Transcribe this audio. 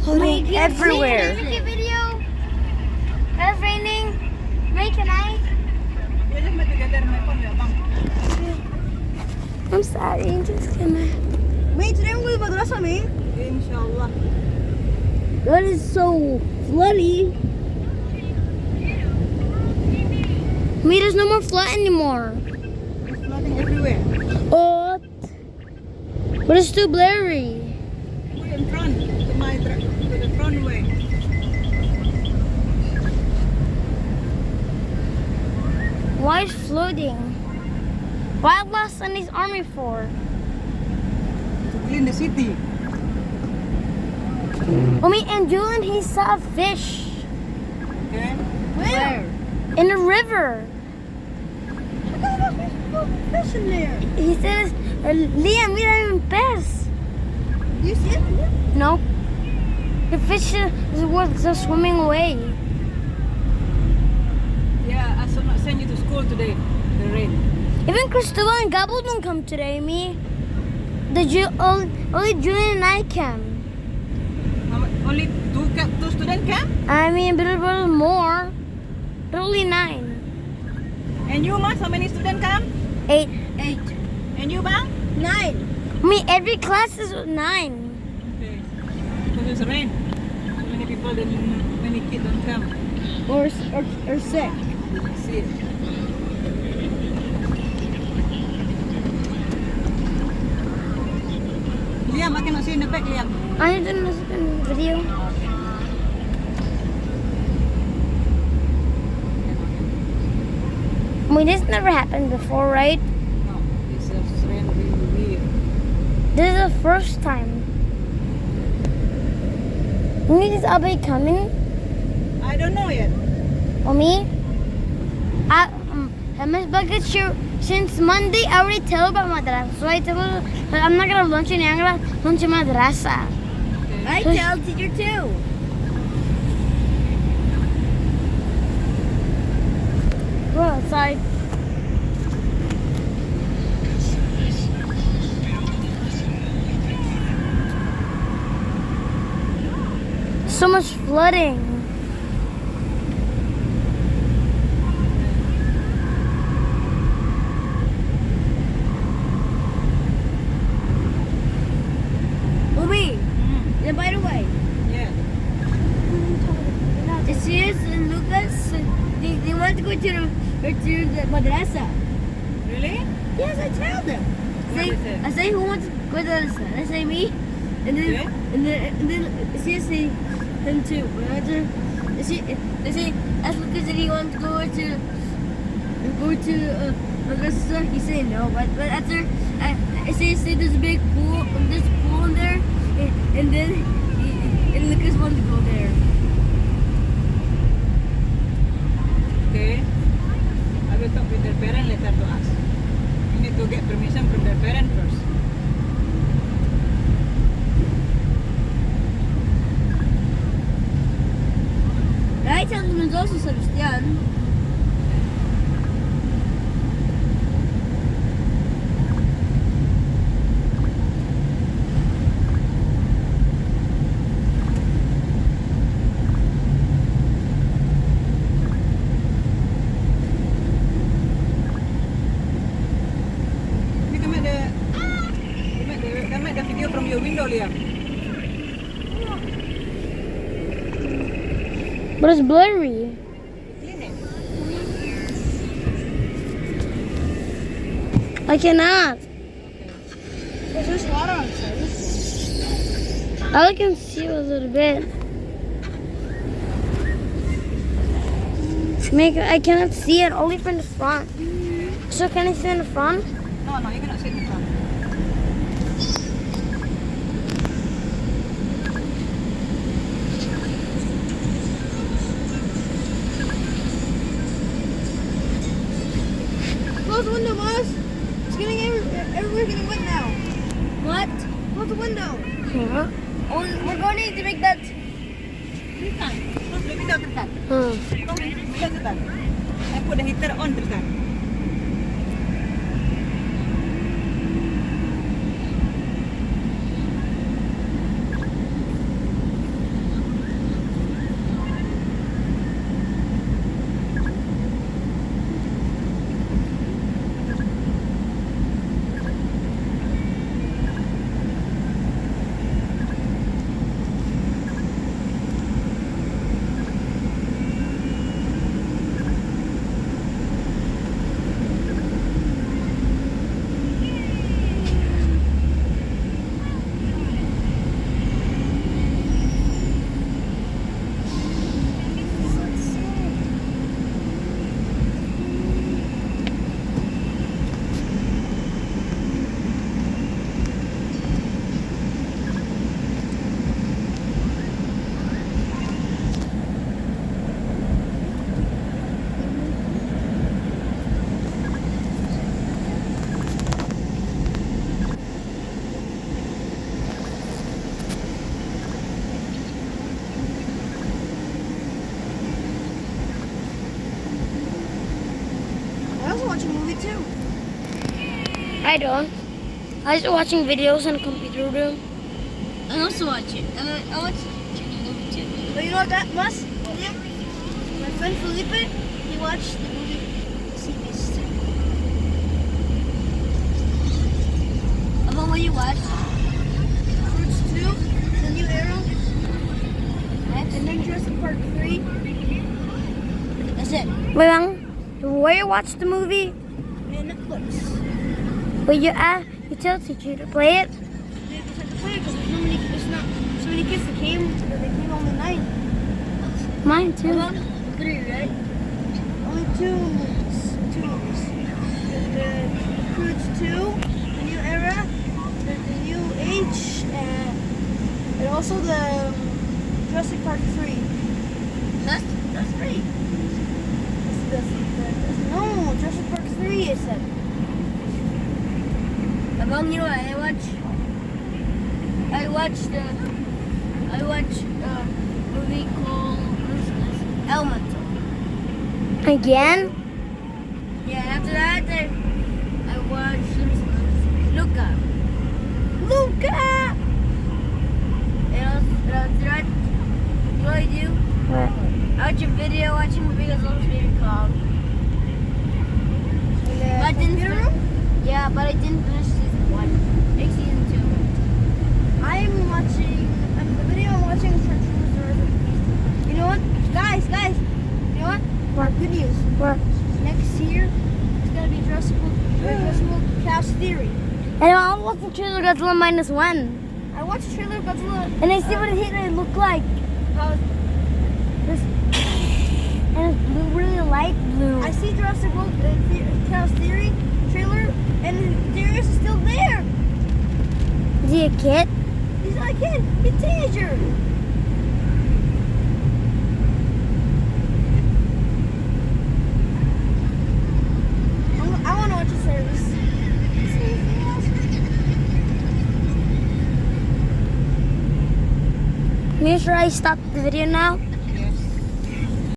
floating everywhere. Can I make a video? It's raining. May, can I? I'm sorry, just gonna. May, today I'm going to madrasa, May. Inshallah. That is so floody. Me, there's no more flood anymore. It's flooding everywhere. Oh, but it's too blurry. We're in front to the front way. Why is flooding? Why Allah send his army for? To clean the city. I mean, and Julian, he saw a fish Okay? Where? in the river. Fish in there. He says, Liam, mira un pez. Do you see it? No. The fish was just swimming away. Yeah, I should not send you to school today. The rain. Even Cristobal and Gabo don't come today, me. Only Julian and I came. Only two students came? I mean, but it was more. But only 9. And you, Mas, how many students come? 8. 8. And you, Bang? 9. I mean, every class is 9. Okay. Because it's rain. So many people, then many kids don't come. Or sick. See it. Liam, I cannot see in the back, Liam. I didn't listen to the video. I mean, this never happened before, right? No, it's just rain really weird. This is the first time. When is Abe coming? I don't know yet. Or me? Miss Bucket, since Monday, I already tell about madrasa. So I tell her that I'm not gonna have lunch in I'm gonna have lunch in madrasa. I So tell teacher too. Well, sorry. So much flooding. Ubi, and by the way, Yeah. Sis and Lucas, they want to go to the madrasa. Really? Yes, I tell them. What they say? I say who wants to go to the madrasa? I say me, and then Okay. and then Sis say him too. But after they say ask Lucas if he wants to go to madrasa. He say no, but after I say there's a big pool, there's a pool in there, and then and Lucas wants to go there. Okay. I will talk with their parent later to ask. You need to get permission from their parent first. I tell them it's also Sebastian. You can make the video from your window, Liam. But it's blurry. Clean it. I cannot. There's just water outside. I can see a little bit. I cannot see it only from the front. So can I see in the front? No, you cannot sit in the front. Close the window, Maz. It's getting everywhere's getting wet now. What? Close the window. Yeah. Oh, we're going to need to make that. Close the window, Tristan. Hmm. Close the window, Tristan. And put the heater on, Tristan. I don't. I was watching videos in the computer room. I also watch it. I watch the movie too. But you know what that must do? My friend Felipe, he watched the movie Sea Beast. About what you watch? Fruits 2, The New Era, and then Jurassic Park 3. That's it. Wait, where you watch the movie? And Netflix. But you tell teacher to play it. They just had to play it because there's not so many kids that came. They came only 9. Mine too. About 3, right? Only 2 movies. The Fruits 2, The New Era, the New Age, and also the Jurassic Park 3. That's 3. No, Jurassic Park 3 is said. About you know what I watch? I watched a movie called Elemental. Again? Yeah, after that I watched Luca. Luca! And after that, you know what I do? What? I watch a video watching movie that's almost being called. But I didn't yeah, but I didn't finish season 1. Like season 2. The video I'm watching is from True. You know what? Guys, you know what? What? Good news. What? Next year, it's gonna be Jurassic World Cast Theory. And I'll watch the trailer Godzilla -1. I watched the trailer of Godzilla. And I see what it looked like. How This, and it's blue, really light blue. I see Jurassic World Cast Theory trailer, and Darius is still there. Is he a kid? He's not a kid. He's a teenager. I want to watch the service. Is there anything else? Make sure I stop the video now.